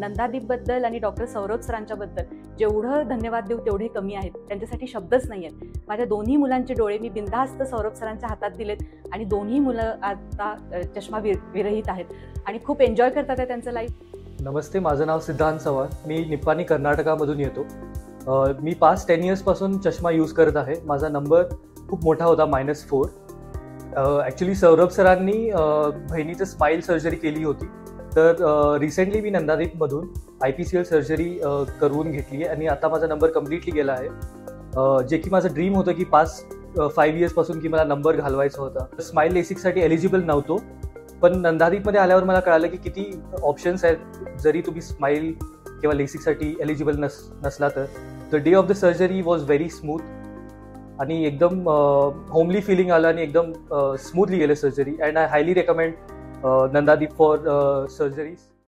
नंदादीपबद्दल आणि डॉक्टर सौरभ सरांच्याबद्दल जेवढं धन्यवाद देऊ तेवढे कमी आहेत. त्यांच्यासाठी शब्दच नाही आहेत. माझ्या दोन्ही मुलांचे डोळे मी बिनधास्त सौरभ सरांच्या हातात दिलेत आणि दोन्ही मुलं आता चष्मा विरहित आहेत आणि खूप एन्जॉय करतात आहे त्यांचं लाईफ. नमस्ते, माझं नाव सिद्धांत चव्हाण. मी निप्पाणी कर्नाटकामधून येतो. मी पास्ट 10 इयर्सपासून चष्मा यूज करत आहे. माझा नंबर खूप मोठा होता, -4. ॲक्च्युली सौरभ सरांनी बहिणीचं स्माईल सर्जरी केली होती. तर रिसेंटली मी नंदादीपमधून IPCL सर्जरी करून घेतली आहे आणि आता माझा नंबर कम्प्लिटली गेला आहे. जे की माझं ड्रीम होतं की पास्ट 5 इयर्सपासून की मला नंबर घालवायचा होता. स्माईल लेसिकसाठी एलिजिबल नव्हतो, पण नंदादीपमध्ये आल्यावर मला कळालं की किती ऑप्शन्स आहेत जरी तुम्ही स्माईल किंवा लेसिकसाठी एलिजिबल नसला तर. The day of the surgery was very smooth आणि एकदम होमली फिलिंग आलं आणि एकदम स्मूथली गेलं surgery. And I highly recommend Nandadeep for surgeries.